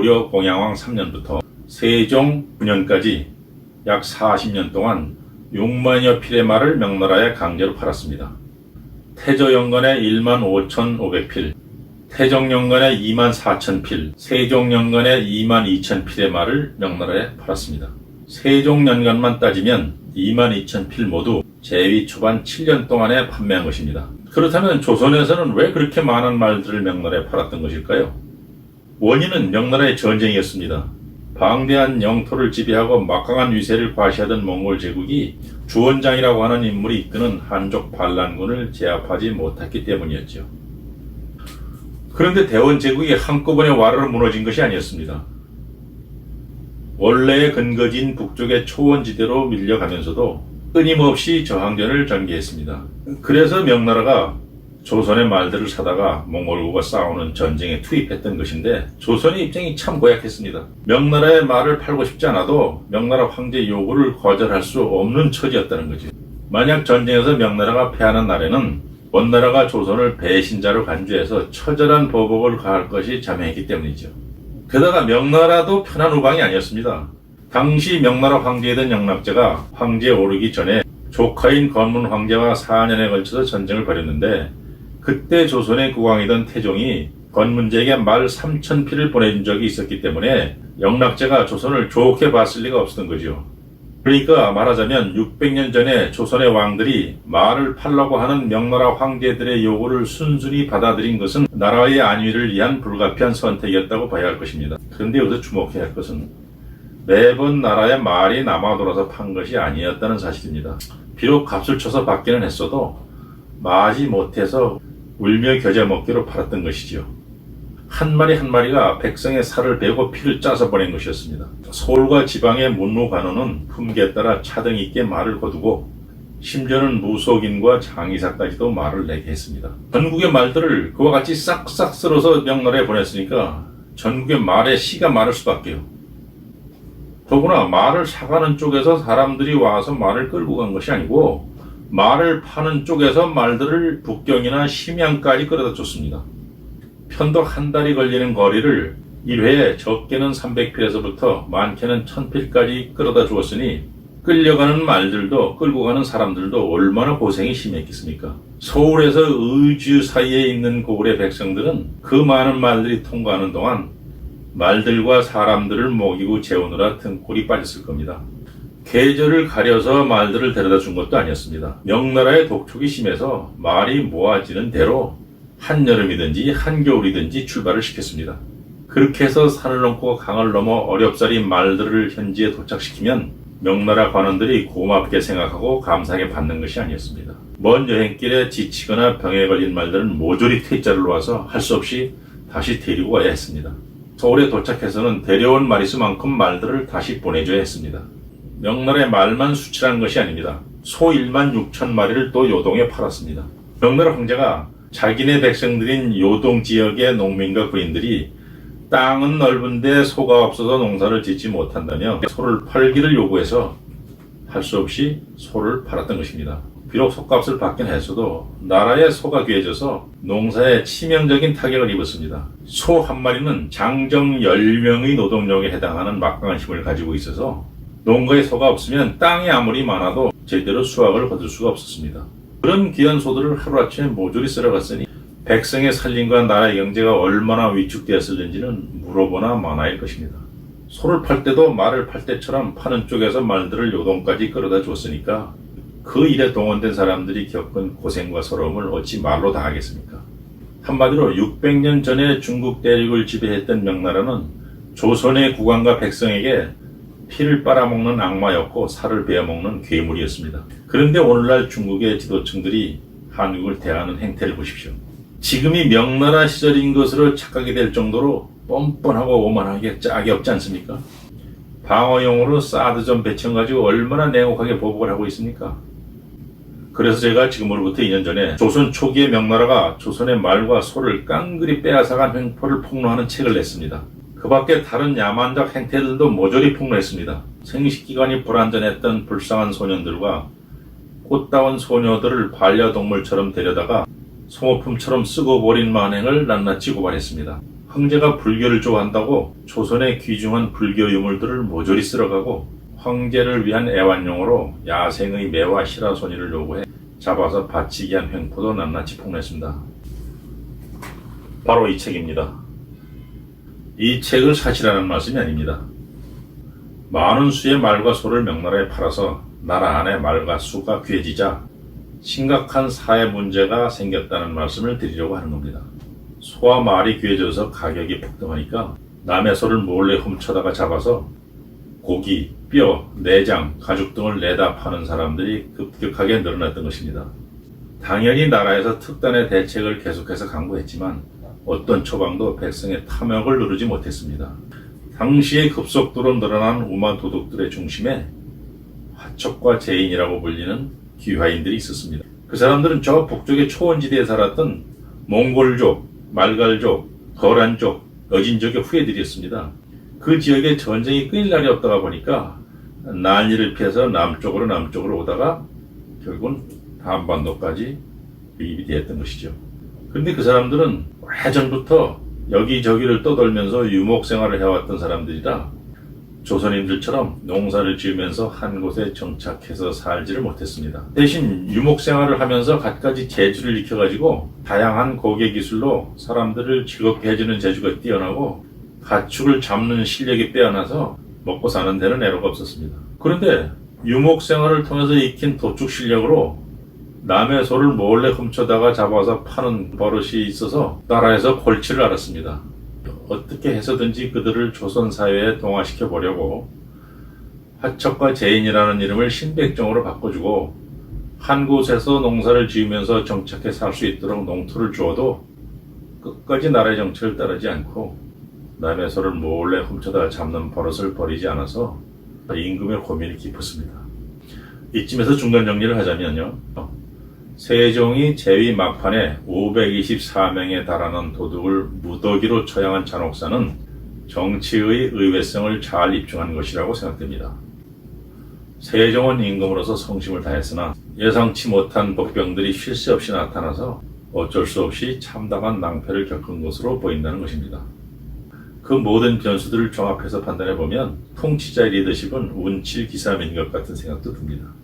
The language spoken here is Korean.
고려 공양왕 3년부터 세종 9년까지 약 40년 동안 6만여 필의 말을 명나라에 강제로 팔았습니다. 태조연간에 15,500필, 태종연간에 24,000필, 세종연간에 22,000필의 말을 명나라에 팔았습니다. 세종연간만 따지면 22,000필 모두 제위 초반 7년 동안에 판매한 것입니다. 그렇다면 조선에서는 왜 그렇게 많은 말들을 명나라에 팔았던 것일까요? 원인은 명나라의 전쟁이었습니다. 방대한 영토를 지배하고 막강한 위세를 과시하던 몽골 제국이 주원장이라고 하는 인물이 이끄는 한족 반란군을 제압하지 못했기 때문이었죠. 그런데 대원 제국이 한꺼번에 와르르 무너진 것이 아니었습니다. 원래의 근거지인 북쪽의 초원지대로 밀려가면서도 끊임없이 저항전을 전개했습니다. 그래서 명나라가 조선의 말들을 사다가 몽골과 싸우는 전쟁에 투입했던 것인데, 조선의 입장이 참 고약했습니다. 명나라의 말을 팔고 싶지 않아도 명나라 황제의 요구를 거절할 수 없는 처지였다는 거죠. 만약 전쟁에서 명나라가 패하는 날에는 원나라가 조선을 배신자로 간주해서 처절한 보복을 가할 것이 자명했기 때문이죠. 게다가 명나라도 편한 우방이 아니었습니다. 당시 명나라 황제이던 영락제가 황제에 오르기 전에 조카인 건문 황제와 4년에 걸쳐서 전쟁을 벌였는데, 그때 조선의 국왕이던 태종이 건문제에게 말 3,000필을 보내준 적이 있었기 때문에 영락제가 조선을 좋게 봤을 리가 없었던 거죠. 그러니까 말하자면 600년 전에 조선의 왕들이 말을 팔려고 하는 명나라 황제들의 요구를 순순히 받아들인 것은 나라의 안위를 위한 불가피한 선택이었다고 봐야 할 것입니다. 그런데 여기서 주목해야 할 것은 매번 나라의 말이 남아 돌아서 판 것이 아니었다는 사실입니다. 비록 값을 쳐서 받기는 했어도 마지 못해서 울며 겨자 먹기로 팔았던 것이지요. 한 마리 한 마리가 백성의 살을 베고 피를 짜서 보낸 것이었습니다. 서울과 지방의 문무관원은 품계에 따라 차등 있게 말을 거두고 심지어는 무속인과 장의사까지도 말을 내게 했습니다. 전국의 말들을 그와 같이 싹싹 쓸어서 명나라에 보냈으니까 전국의 말에 씨가 마를 수밖에요. 더구나 말을 사가는 쪽에서 사람들이 와서 말을 끌고 간 것이 아니고 말을 파는 쪽에서 말들을 북경이나 심양까지 끌어다 줬습니다. 편도 한 달이 걸리는 거리를 1회에 적게는 300필에서부터 많게는 1000필까지 끌어다 주었으니 끌려가는 말들도 끌고 가는 사람들도 얼마나 고생이 심했겠습니까? 서울에서 의주 사이에 있는 고을의 백성들은 그 많은 말들이 통과하는 동안 말들과 사람들을 먹이고 재우느라 등골이 빠졌을 겁니다. 계절을 가려서 말들을 데려다 준 것도 아니었습니다. 명나라의 독촉이 심해서 말이 모아지는 대로 한여름이든지 한겨울이든지 출발을 시켰습니다. 그렇게 해서 산을 넘고 강을 넘어 어렵사리 말들을 현지에 도착시키면 명나라 관원들이 고맙게 생각하고 감사하게 받는 것이 아니었습니다. 먼 여행길에 지치거나 병에 걸린 말들은 모조리 퇴짜를 놓아서 할 수 없이 다시 데리고 와야 했습니다. 서울에 도착해서는 데려온 마리수만큼 말들을 다시 보내줘야 했습니다. 명나라의 말만 수출한 것이 아닙니다. 소 1만 6천 마리를 또 요동에 팔았습니다. 명나라 황제가 자기네 백성들인 요동 지역의 농민과 군인들이 땅은 넓은데 소가 없어서 농사를 짓지 못한다며 소를 팔기를 요구해서 할 수 없이 소를 팔았던 것입니다. 비록 소값을 받긴 했어도 나라의 소가 귀해져서 농사에 치명적인 타격을 입었습니다. 소 한 마리는 장정 10명의 노동력에 해당하는 막강한 힘을 가지고 있어서 농가에 소가 없으면 땅이 아무리 많아도 제대로 수확을 거둘 수가 없었습니다. 그런 귀한 소들을 하루아침에 모조리 쓸어갔으니 백성의 살림과 나라의 경제가 얼마나 위축되었을는지는 물어보나 마나일 것입니다. 소를 팔 때도 말을 팔 때처럼 파는 쪽에서 말들을 요동까지 끌어다 줬으니까 그 일에 동원된 사람들이 겪은 고생과 서러움을 어찌 말로 다 하겠습니까? 한마디로 600년 전에 중국 대륙을 지배했던 명나라는 조선의 국왕과 백성에게 피를 빨아먹는 악마였고 살을 베어먹는 괴물이었습니다. 그런데 오늘날 중국의 지도층들이 한국을 대하는 행태를 보십시오. 지금이 명나라 시절인 것으로 착각이 될 정도로 뻔뻔하고 오만하게 짝이 없지 않습니까? 방어용으로 사드전 배치해가지고 얼마나 냉혹하게 보복을 하고 있습니까? 그래서 제가 지금으로부터 2년 전에 조선 초기의 명나라가 조선의 말과 소를 깡그리 빼앗아간 횡포를 폭로하는 책을 냈습니다. 그 밖에 다른 야만적 행태들도 모조리 폭로했습니다. 생식기관이 불완전했던 불쌍한 소년들과 꽃다운 소녀들을 반려동물처럼 데려다가 소모품처럼 쓰고 버린 만행을 낱낱이 고발했습니다. 황제가 불교를 좋아한다고 조선의 귀중한 불교 유물들을 모조리 쓸어가고 황제를 위한 애완용으로 야생의 매와 시라소니를 요구해 잡아서 바치기 한 횡포도 낱낱이 폭로했습니다. 바로 이 책입니다. 이 책을 사실하는 말씀이 아닙니다. 많은 수의 말과 소를 명나라에 팔아서 나라 안에 말과 수가 귀해지자 심각한 사회 문제가 생겼다는 말씀을 드리려고 하는 겁니다. 소와 말이 귀해져서 가격이 폭등하니까 남의 소를 몰래 훔쳐다가 잡아서 고기, 뼈, 내장, 가죽 등을 내다 파는 사람들이 급격하게 늘어났던 것입니다. 당연히 나라에서 특단의 대책을 계속해서 강구했지만 어떤 처방도 백성의 탐욕을 누르지 못했습니다. 당시에 급속도로 늘어난 우마 도둑들의 중심에 화척과 제인이라고 불리는 귀화인들이 있었습니다. 그 사람들은 저 북쪽의 초원지대에 살았던 몽골족, 말갈족, 거란족, 여진족의 후예들이었습니다. 그 지역에 전쟁이 끊일 날이 없다가 보니까 난리를 피해서 남쪽으로 오다가 결국은 한반도까지 유입이 되었던 것이죠. 그런데 그 사람들은 오래전부터 여기저기를 떠돌면서 유목생활을 해왔던 사람들이라 조선인들처럼 농사를 지으면서 한 곳에 정착해서 살지를 못했습니다. 대신 유목생활을 하면서 갖가지 재주를 익혀가지고 다양한 고개 기술로 사람들을 즐겁게 해주는 재주가 뛰어나고 가축을 잡는 실력이 빼어나서 먹고 사는 데는 애로가 없었습니다. 그런데 유목생활을 통해서 익힌 도축 실력으로 남의 소를 몰래 훔쳐다가 잡아서 파는 버릇이 있어서 나라에서 골치를 앓았습니다. 어떻게 해서든지 그들을 조선 사회에 동화시켜 보려고 화척과 제인이라는 이름을 신백정으로 바꿔주고 한 곳에서 농사를 지으면서 정착해 살 수 있도록 농토를 주어도 끝까지 나라의 정책을 따르지 않고 남의 소를 몰래 훔쳐다가 잡는 버릇을 버리지 않아서 임금의 고민이 깊었습니다. 이쯤에서 중간 정리를 하자면요. 세종이 재위 막판에 524명에 달하는 도둑을 무더기로 처형한 잔혹사는 정치의 의외성을 잘 입증한 것이라고 생각됩니다. 세종은 임금으로서 성심을 다했으나 예상치 못한 복병들이 쉴 새 없이 나타나서 어쩔 수 없이 참담한 낭패를 겪은 것으로 보인다는 것입니다. 그 모든 변수들을 종합해서 판단해보면 통치자의 리더십은 운칠기삼인 것 같은 생각도 듭니다.